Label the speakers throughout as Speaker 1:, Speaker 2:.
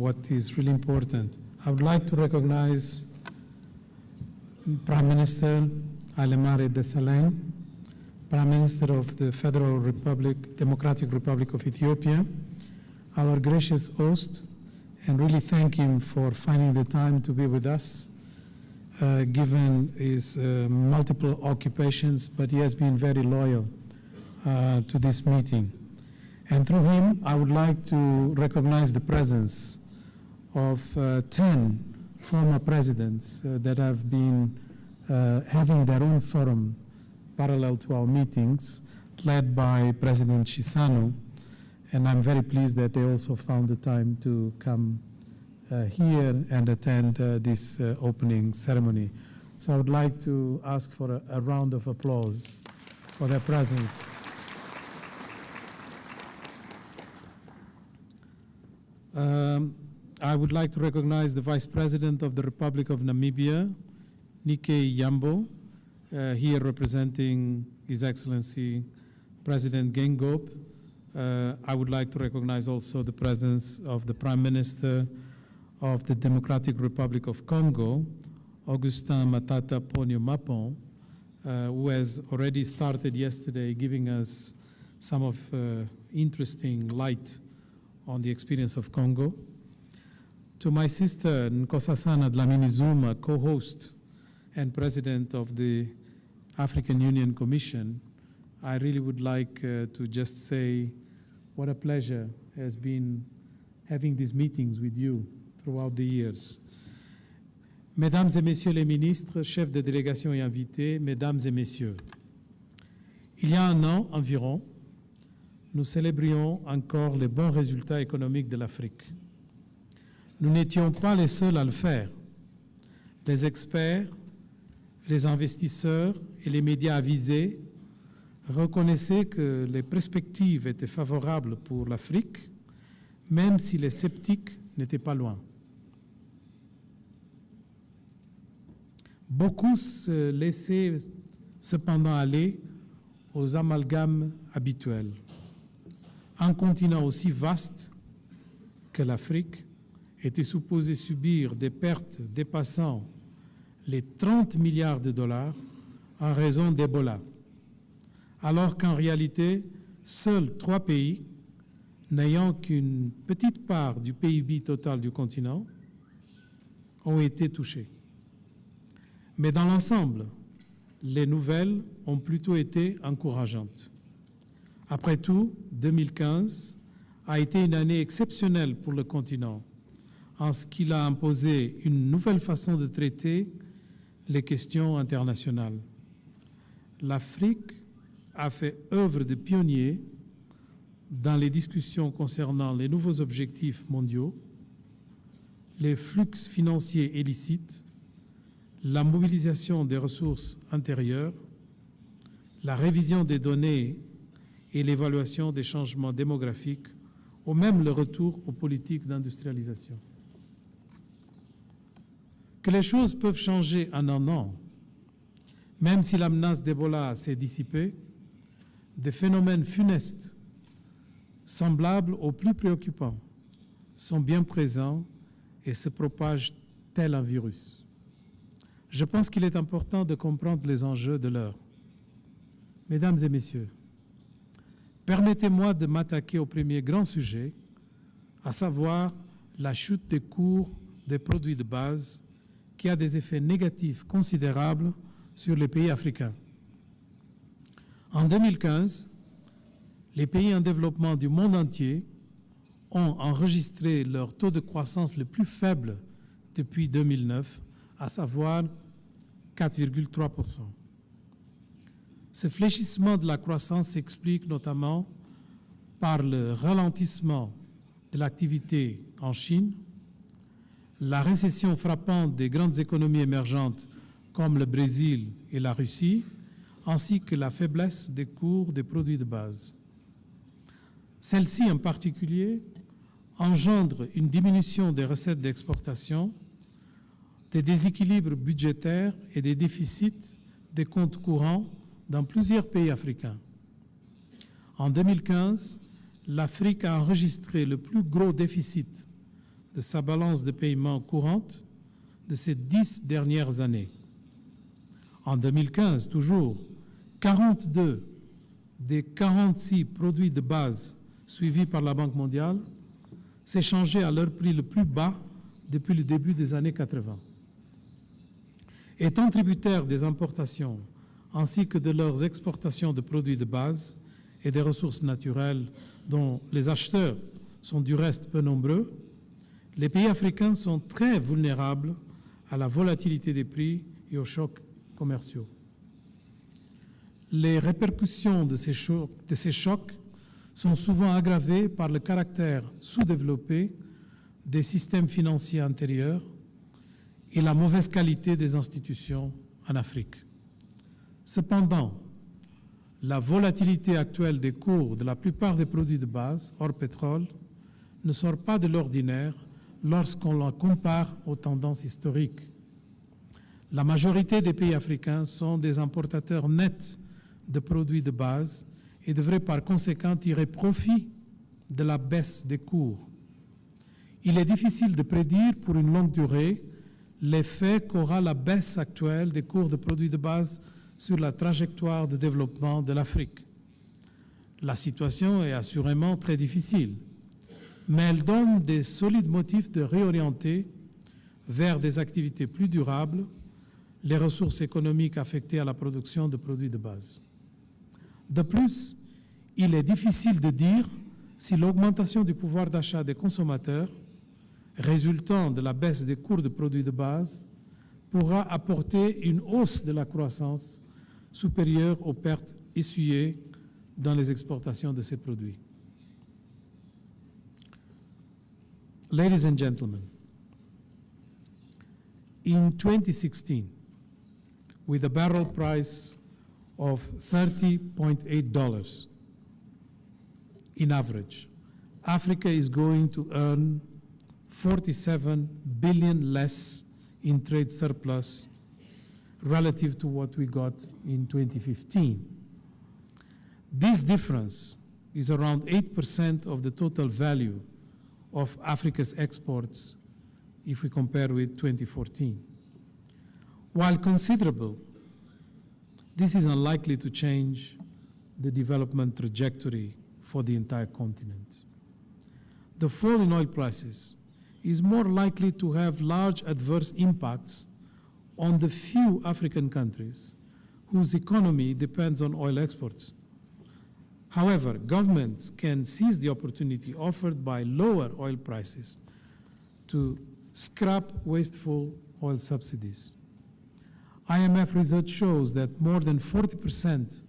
Speaker 1: what is really important. I would like to recognize Prime Minister Hailemariam Desalegn, Prime Minister of the Federal Republic, Democratic Republic of Ethiopia, our gracious host, and really thank him for finding the time to be with us, given his multiple occupations, but he has been very loyal to this meeting. And through him, I would like to recognize the presence of 10 former presidents that have been having their own forum parallel to our meetings, led by President Chissano. And I'm very pleased that they also found the time to come here and attend this opening ceremony. So I would like to ask for a round of applause for their presence. I would like to recognize the Vice President of the Republic of Namibia, Nike Yambo, here representing His Excellency President Geingob. I would like to recognize also the presence of the Prime Minister of the Democratic Republic of Congo, Augustin Matata Ponyo Mapon, who has already started yesterday giving us some of interesting light on the experience of Congo. To my sister Nkosazana Dlamini Zuma, co-host and president of the African Union Commission, I really would like to just say what a pleasure has been having these meetings with you throughout the years. Mesdames et messieurs les ministres, chefs de délégation et invités, mesdames et messieurs, il y a un an environ, nous célébrions encore les bons résultats économiques de l'Afrique. Nous n'étions pas les seuls à le faire. Les experts, les investisseurs et les médias avisés reconnaissaient que les perspectives étaient favorables pour l'Afrique, même si les sceptiques n'étaient pas loin. Beaucoup se laissaient cependant aller aux amalgames habituels. Un continent aussi vaste que l'Afrique était supposé subir des pertes dépassant les 30 milliards de dollars en raison d'Ebola, alors qu'en réalité, seuls 3 pays, n'ayant qu'une petite part du PIB total du continent, ont été touchés. Mais dans l'ensemble, les nouvelles ont plutôt été encourageantes. Après tout, 2015 a été une année exceptionnelle pour le continent, en ce qu'il a imposé une nouvelle façon de traiter les questions internationales. L'Afrique a fait œuvre de pionnier dans les discussions concernant les nouveaux objectifs mondiaux, les flux financiers illicites, la mobilisation des ressources intérieures, la révision des données et l'évaluation des changements démographiques, ou même le retour aux politiques d'industrialisation. Que les choses peuvent changer en un an, même si la menace d'Ebola s'est dissipée, des phénomènes funestes, semblables aux plus préoccupants, sont bien présents et se propagent tel un virus. Je pense qu'il est important de comprendre les enjeux de l'heure. Mesdames et messieurs, permettez-moi de m'attaquer au premier grand sujet, à savoir la chute des cours des produits de base qui a des effets négatifs considérables sur les pays africains. En 2015, les pays en développement du monde entier ont enregistré leur taux de croissance le plus faible depuis 2009, à savoir 4,3%. Ce fléchissement de la croissance s'explique notamment par le ralentissement de l'activité en Chine, la récession frappante des grandes économies émergentes comme le Brésil et la Russie, ainsi que la faiblesse des cours des produits de base. Celle-ci en particulier engendre une diminution des recettes d'exportation, des déséquilibres budgétaires et des déficits des comptes courants dans plusieurs pays africains. En 2015, l'Afrique a enregistré le plus gros déficit de sa balance de paiement courante de ces 10 dernières années. En 2015, toujours, 42 des 46 produits de base suivis par la Banque mondiale s'échangeaient à leur prix le plus bas depuis le début des années 80. Étant tributaires des importations ainsi que de leurs exportations de produits de base et des ressources naturelles dont les acheteurs sont du reste peu nombreux, les pays africains sont très vulnérables à la volatilité des prix et aux chocs commerciaux. Les répercussions de ces chocs sont souvent aggravées par le caractère sous-développé des systèmes financiers antérieurs et la mauvaise qualité des institutions en Afrique. Cependant, la volatilité actuelle des cours de la plupart des produits de base, hors pétrole, ne sort pas de l'ordinaire lorsqu'on la compare aux tendances historiques. La majorité des pays africains sont des importateurs nets de produits de base et devraient par conséquent tirer profit de la baisse des cours. Il est difficile de prédire pour une longue durée l'effet qu'aura la baisse actuelle des cours de produits de base sur la trajectoire de développement de l'Afrique. La situation est assurément très difficile, mais elle donne des solides motifs de réorienter vers des activités plus durables les ressources économiques affectées à la production de produits de base. De plus, il est difficile de dire si l'augmentation du pouvoir d'achat des consommateurs résultant de la baisse des cours de produits de base pourra apporter une hausse de la croissance supérieure aux pertes essuyées dans les exportations de ces produits. Ladies and gentlemen, in 2016, with a barrel price of $30.8 in average, Africa is going to earn 47 billion less in trade surplus relative to what we got in 2015. This difference is around 8% of the total value of Africa's exports if we compare with 2014. While considerable, this is unlikely to change the development trajectory for the entire continent. The fall in oil prices is more likely to have large adverse impacts on the few African countries whose economy depends on oil exports. However, governments can seize the opportunity offered by lower oil prices to scrap wasteful oil subsidies. IMF research shows that more than 40%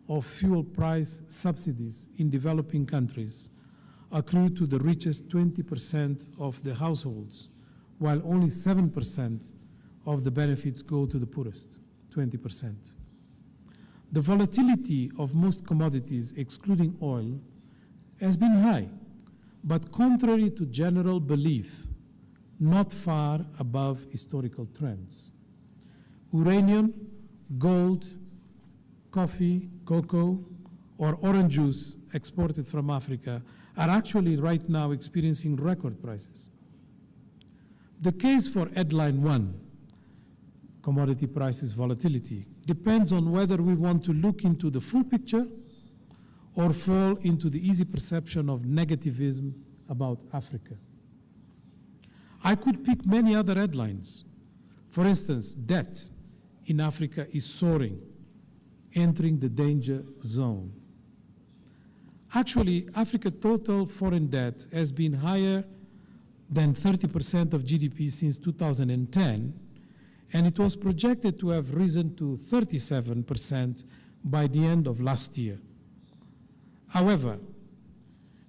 Speaker 1: of fuel price subsidies in developing countries accrue to the richest 20% of the households, while only 7% of the benefits go to the poorest, 20%. The volatility of most commodities, excluding oil, has been high, but contrary to general belief, not far above historical trends. Uranium, gold, coffee, cocoa, or orange juice exported from Africa are actually right now experiencing record prices. The case for headline 1, commodity prices volatility, depends on whether we want to look into the full picture or fall into the easy perception of negativism about Africa. I could pick many other headlines. For instance, debt in Africa is soaring, entering the danger zone. Actually, Africa's total foreign debt has been higher than 30% of GDP since 2010, and it was projected to have risen to 37% by the end of last year. However,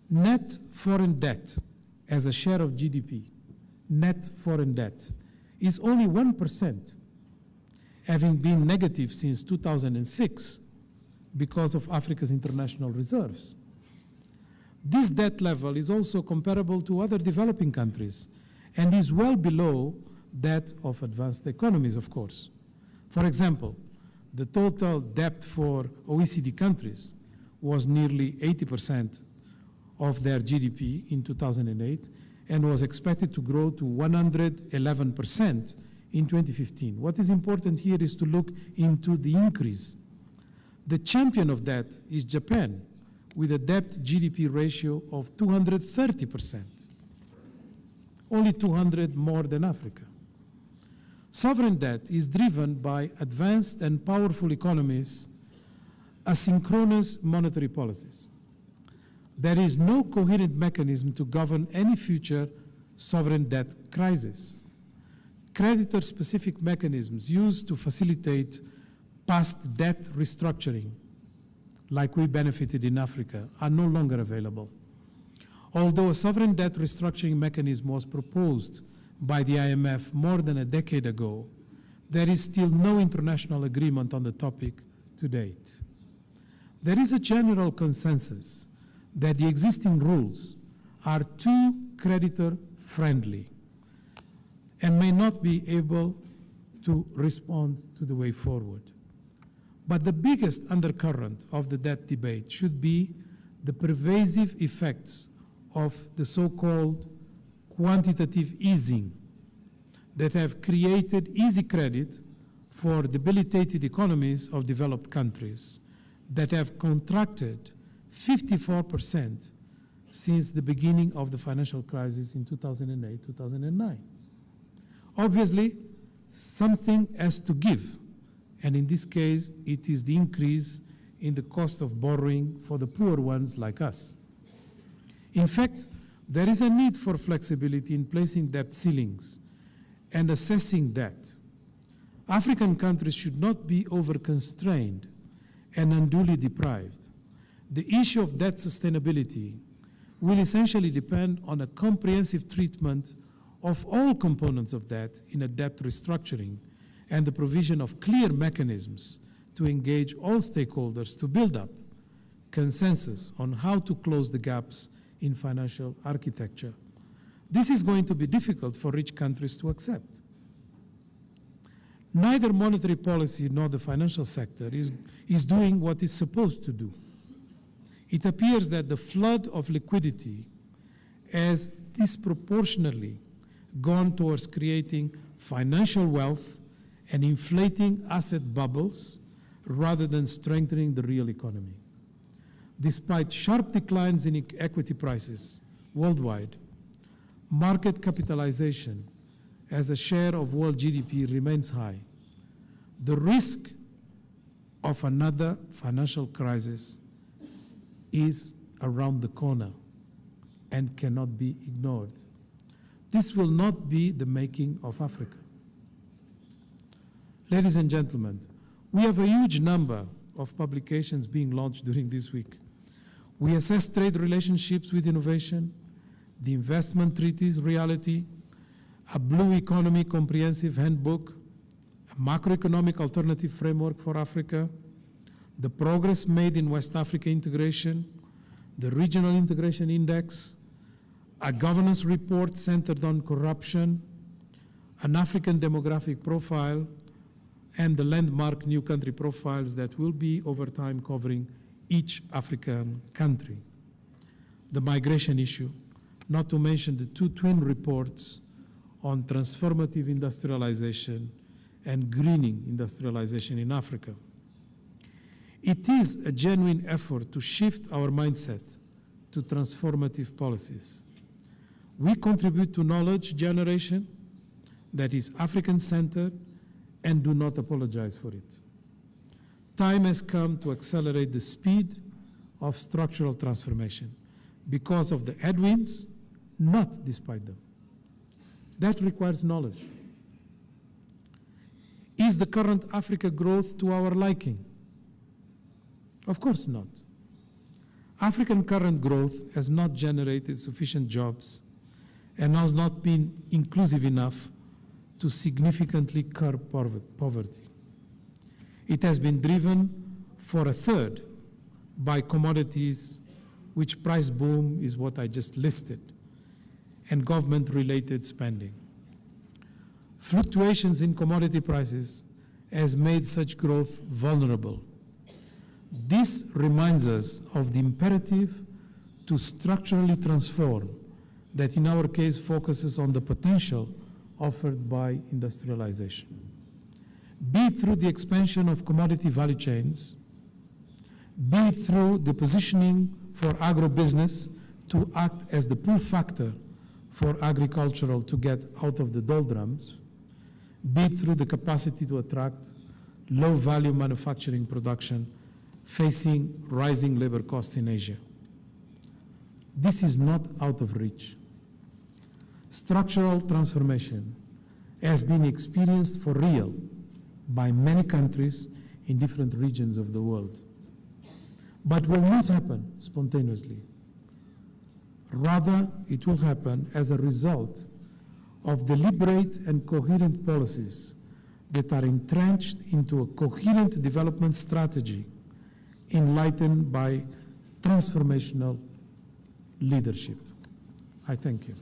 Speaker 1: net foreign debt as a share of GDP, net foreign debt, is only 1%, having been negative since 2006 because of Africa's international reserves. This debt level is also comparable to other developing countries and is well below that of advanced economies, of course. For example, the total debt for OECD countries was nearly 80% of their GDP in 2008, and was expected to grow to 111% in 2015. What is important here is to look into the increase. The champion of that is Japan, with a debt GDP ratio of 230%, only 200 more than Africa. Sovereign debt is driven by advanced and powerful economies, asynchronous monetary policies. There is no coherent mechanism to govern any future sovereign debt crisis. Creditor-specific mechanisms used to facilitate past debt restructuring, like we benefited in Africa, are no longer available. Although a sovereign debt restructuring mechanism was proposed by the IMF more than a decade ago, there is still no international agreement on the topic to date. There is a general consensus that the existing rules are too creditor-friendly and may not be able to respond to the way forward. But the biggest undercurrent of the debt debate should be the pervasive effects of the so-called quantitative easing that have created easy credit for debilitated economies of developed countries that have contracted 54% since the beginning of the financial crisis in 2008-2009. Obviously, something has to give, and in this case, it is the increase in the cost of borrowing for the poor ones like us. In fact, there is a need for flexibility in placing debt ceilings and assessing debt. African countries should not be over-constrained and unduly deprived. The issue of debt sustainability will essentially depend on a comprehensive treatment of all components of debt in a debt restructuring and the provision of clear mechanisms to engage all stakeholders to build up consensus on how to close the gaps in financial architecture. This is going to be difficult for rich countries to accept. Neither monetary policy nor the financial sector is doing what it's supposed to do. It appears that the flood of liquidity has disproportionately gone towards creating financial wealth and inflating asset bubbles rather than strengthening the real economy. Despite sharp declines in equity prices worldwide, market capitalization as a share of world GDP remains high. The risk of another financial crisis is around the corner and cannot be ignored. This will not be the making of Africa. Ladies and gentlemen, we have a huge number of publications being launched during this week. We assess trade relationships with innovation, the investment treaties reality, a blue economy comprehensive handbook, a macroeconomic alternative framework for Africa, the progress made in West Africa integration, the Regional Integration Index, a governance report centered on corruption, an African demographic profile, and the landmark new country profiles that will be over time covering each African country. The migration issue, not to mention the two twin reports on transformative industrialization and greening industrialization in Africa. It is a genuine effort to shift our mindset to transformative policies. We contribute to knowledge generation that is African-centered and do not apologize for it. Time has come to accelerate the speed of structural transformation because of the headwinds, not despite them. That requires knowledge. Is the current Africa growth to our liking? Of course not. African current growth has not generated sufficient jobs and has not been inclusive enough to significantly curb poverty. It has been driven for a third by commodities, which price boom is what I just listed, and government-related spending. Fluctuations in commodity prices has made such growth vulnerable. This reminds us of the imperative to structurally transform that in our case focuses on the potential offered by industrialization, be it through the expansion of commodity value chains, be it through the positioning for agribusiness to act as the pull factor for agricultural to get out of the doldrums, be it through the capacity to attract low-value manufacturing production facing rising labor costs in Asia. This is not out of reach. Structural transformation has been experienced for real by many countries in different regions of the world, but will not happen spontaneously. Rather, it will happen as a result of deliberate and coherent policies that are entrenched into a coherent development strategy enlightened by transformational leadership. I thank you.